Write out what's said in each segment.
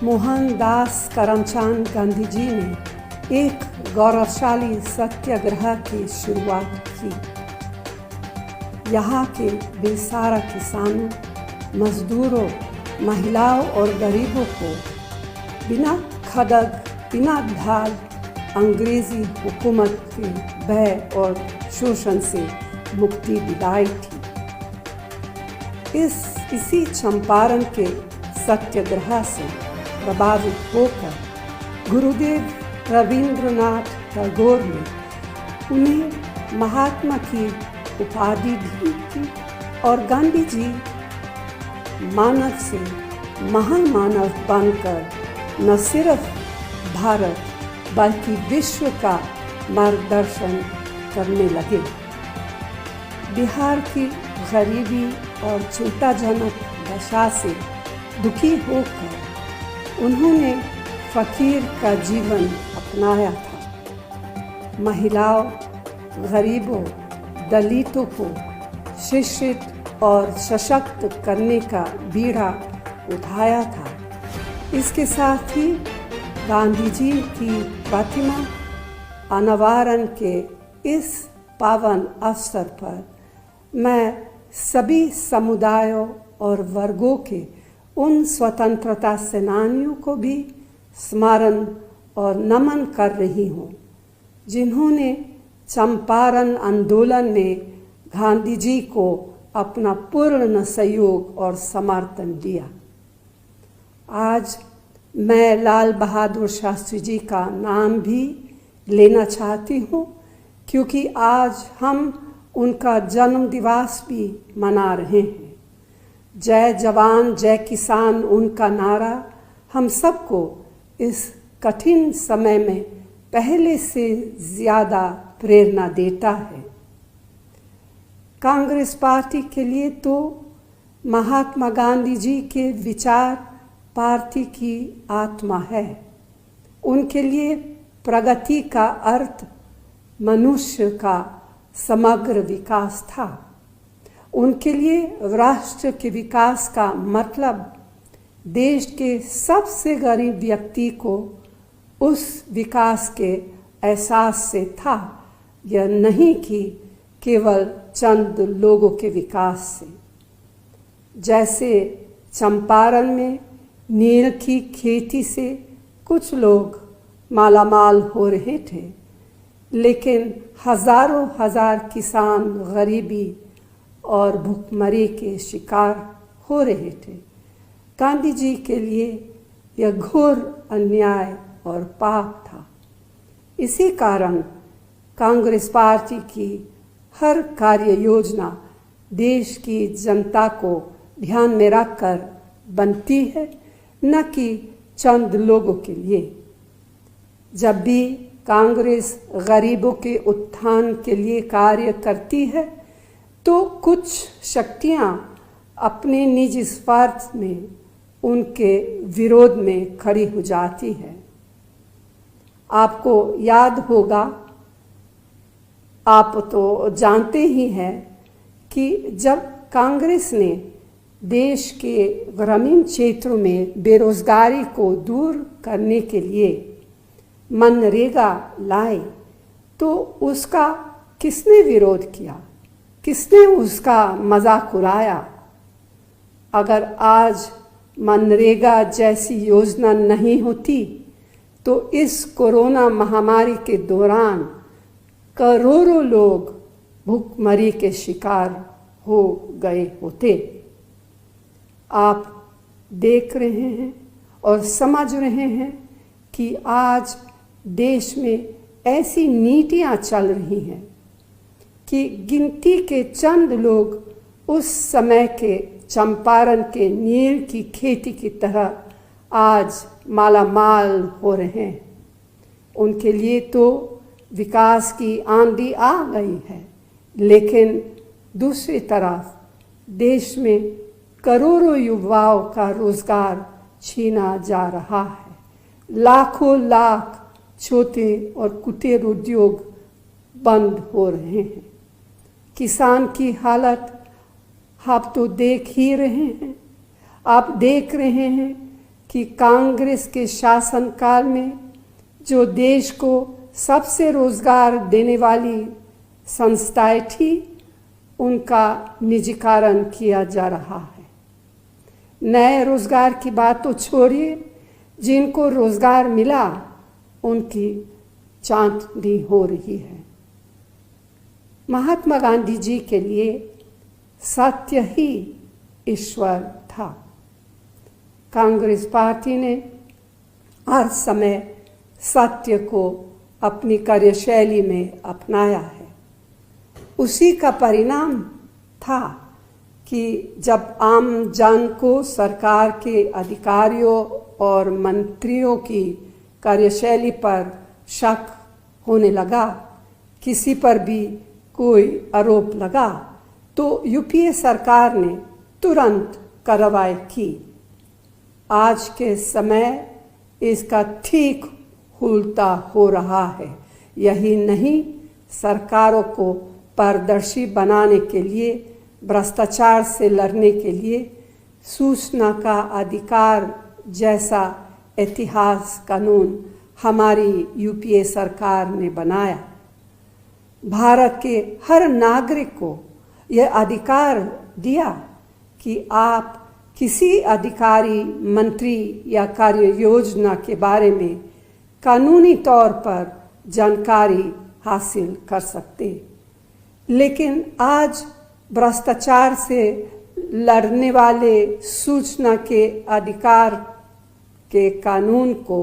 मोहनदास करमचंद गांधी जी ने एक गौरवशाली सत्याग्रह की शुरुआत की। यहाँ के बेसहारा किसानों, मजदूरों, महिलाओं और गरीबों को बिना खदक, बिना ढाल अंग्रेजी हुकूमत के भय और शोषण से मुक्ति दिलाई थी। इसी चंपारण के सत्याग्रह से प्रभावित होकर गुरुदेव रवींद्रनाथ टैगोर ने उन्हें महात्मा की उपाधि दी थी और गांधी जी मानव से महामानव बनकर न सिर्फ भारत बल्कि विश्व का मार्गदर्शन करने लगे। बिहार की गरीबी और चिंताजनक दशा से दुखी होकर उन्होंने फकीर का जीवन अपनाया था। महिलाओं, गरीबों, दलितों को शिक्षित और सशक्त करने का बीड़ा उठाया था। इसके साथ ही गांधी जी की प्रतिमा अनावरण के इस पावन अवसर पर मैं सभी समुदायों और वर्गों के उन स्वतंत्रता सेनानियों को भी स्मरण और नमन कर रही हूँ जिन्होंने चंपारण आंदोलन में गांधी जी को अपना पूर्ण सहयोग और समर्थन दिया। आज मैं लाल बहादुर शास्त्री जी का नाम भी लेना चाहती हूँ क्योंकि आज हम उनका जन्म दिवस भी मना रहे हैं। जय जवान जय किसान उनका नारा हम सबको इस कठिन समय में पहले से ज़्यादा प्रेरणा देता है। कांग्रेस पार्टी के लिए तो महात्मा गांधी जी के विचार पार्टी की आत्मा है। उनके लिए प्रगति का अर्थ मनुष्य का समग्र विकास था। उनके लिए राष्ट्र के विकास का मतलब देश के सबसे गरीब व्यक्ति को उस विकास के एहसास से था, यह नहीं कि केवल चंद लोगों के विकास से। जैसे चंपारण में नील की खेती से कुछ लोग मालामाल हो रहे थे, लेकिन हजारों हजार किसान गरीबी और भूखमरी के शिकार हो रहे थे। गांधी जी के लिए यह घोर अन्याय और पाप था। इसी कारण कांग्रेस पार्टी की हर कार्य योजना देश की जनता को ध्यान में रखकर बनती है, न कि चंद लोगों के लिए। जब भी कांग्रेस गरीबों के उत्थान के लिए कार्य करती है तो कुछ शक्तियां अपने निजी स्वार्थ में उनके विरोध में खड़ी हो जाती है। आपको याद होगा, आप तो जानते ही हैं कि जब कांग्रेस ने देश के ग्रामीण क्षेत्रों में बेरोजगारी को दूर करने के लिए मनरेगा लाए तो उसका किसने विरोध किया, किसने उसका मजाक उड़ाया। अगर आज मनरेगा जैसी योजना नहीं होती तो इस कोरोना महामारी के दौरान करोड़ों लोग भूखमरी के शिकार हो गए होते। आप देख रहे हैं और समझ रहे हैं कि आज देश में ऐसी नीतियां चल रही हैं कि गिनती के चंद लोग उस समय के चंपारण के नील की खेती की तरह आज मालामाल हो रहे हैं। उनके लिए तो विकास की आंधी आ गई है, लेकिन दूसरी तरफ देश में करोड़ों युवाओं का रोजगार छीना जा रहा है। लाखों लाख छोटे और कुटीर उद्योग बंद हो रहे हैं। किसान की हालत आप तो देख ही रहे हैं। आप देख रहे हैं कि कांग्रेस के शासनकाल में जो देश को सबसे रोजगार देने वाली संस्थाएं थी, उनका निजीकरण किया जा रहा है। नए रोजगार की बात तो छोड़िए, जिनको रोजगार मिला उनकी चांदनी हो रही है। महात्मा गांधी जी के लिए सत्य ही ईश्वर था। कांग्रेस पार्टी ने हर समय सत्य को अपनी कार्यशैली में अपनाया है। उसी का परिणाम था कि जब आम जन को सरकार के अधिकारियों और मंत्रियों की कार्यशैली पर शक होने लगा, किसी पर भी कोई आरोप लगा, तो यूपीए सरकार ने तुरंत कार्रवाई की। आज के समय इसका ठीक उल्टा हो रहा है। यही नहीं, सरकारों को पारदर्शी बनाने के लिए, भ्रष्टाचार से लड़ने के लिए सूचना का अधिकार जैसा ऐतिहासिक कानून हमारी यूपीए सरकार ने बनाया। भारत के हर नागरिक को यह अधिकार दिया कि आप किसी अधिकारी, मंत्री या कार्य योजना के बारे में कानूनी तौर पर जानकारी हासिल कर सकते। लेकिन आज भ्रष्टाचार से लड़ने वाले सूचना के अधिकार के कानून को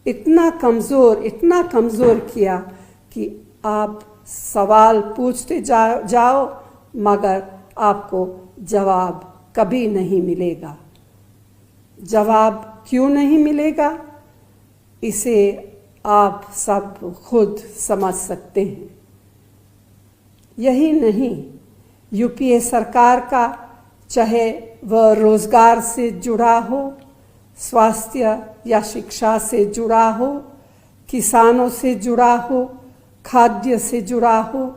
इतना कमज़ोर किया कि आप सवाल पूछते जाओ मगर आपको जवाब कभी नहीं मिलेगा। जवाब क्यों नहीं मिलेगा, इसे आप सब खुद समझ सकते हैं। यही नहीं, यूपीए सरकार का चाहे वह रोजगार से जुड़ा हो, स्वास्थ्य या शिक्षा से जुड़ा हो, किसानों से जुड़ा हो, खाद्य से जुड़ा हो,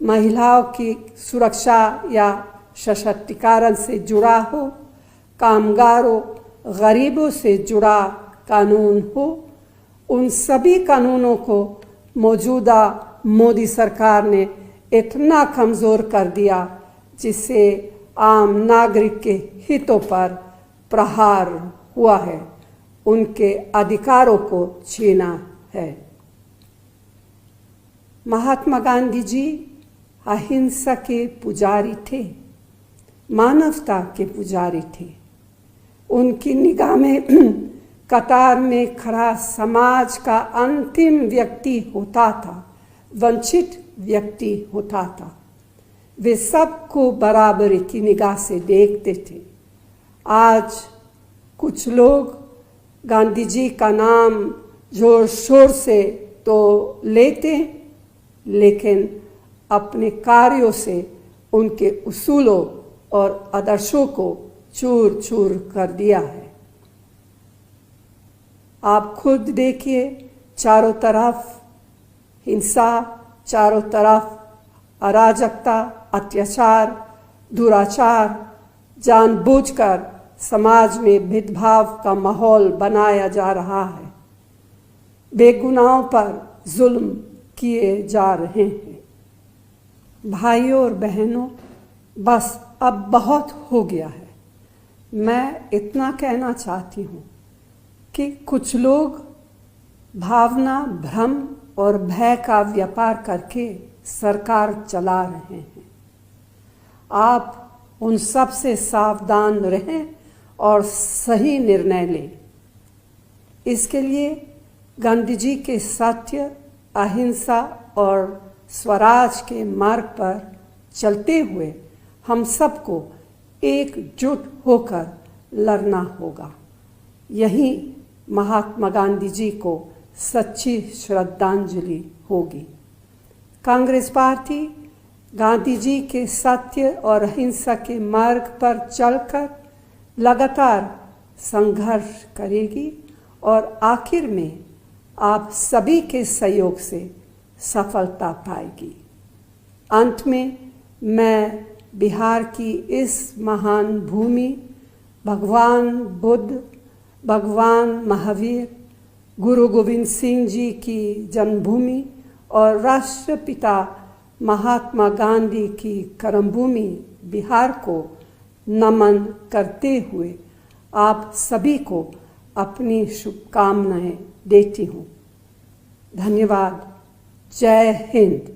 महिलाओं की सुरक्षा या सशक्तिकरण से जुड़ा हो, कामगारों, गरीबों से जुड़ा कानून हो, उन सभी कानूनों को मौजूदा मोदी सरकार ने इतना कमज़ोर कर दिया जिससे आम नागरिक के हितों पर प्रहार हुआ है, उनके अधिकारों को छीना है। महात्मा गांधी जी अहिंसा के पुजारी थे, मानवता के पुजारी थे। उनकी निगाह में कतार में खड़ा समाज का अंतिम व्यक्ति होता था, वंचित व्यक्ति होता था। वे सबको बराबरी की निगाह से देखते थे। आज कुछ लोग गांधी जी का नाम जोर शोर से तो लेते, लेकिन अपने कार्यों से उनके उसूलों और आदर्शों को चूर चूर कर दिया है। आप खुद देखिए, चारों तरफ हिंसा, चारों तरफ अराजकता, अत्याचार, दुराचार, जानबूझकर समाज में भेदभाव का माहौल बनाया जा रहा है। बेगुनाहों पर जुल्म किए जा रहे हैं। भाइयों और बहनों, बस अब बहुत हो गया है। मैं इतना कहना चाहती हूँ कि कुछ लोग भावना, भ्रम और भय का व्यापार करके सरकार चला रहे हैं। आप उन सब से सावधान रहें और सही निर्णय लें। इसके लिए गांधी जी के सत्य, अहिंसा और स्वराज के मार्ग पर चलते हुए हम सबको एकजुट होकर लड़ना होगा। यही महात्मा गांधी जी को सच्ची श्रद्धांजलि होगी। कांग्रेस पार्टी गांधी जी के सत्य और अहिंसा के मार्ग पर चलकर लगातार संघर्ष करेगी और आखिर में आप सभी के सहयोग से सफलता पाएगी। अंत में मैं बिहार की इस महान भूमि, भगवान बुद्ध, भगवान महावीर, गुरु गोविंद सिंह जी की जन्मभूमि और राष्ट्रपिता महात्मा गांधी की कर्मभूमि बिहार को नमन करते हुए आप सभी को अपनी शुभकामनाएं देती हूँ। धन्यवाद। जय हिंद।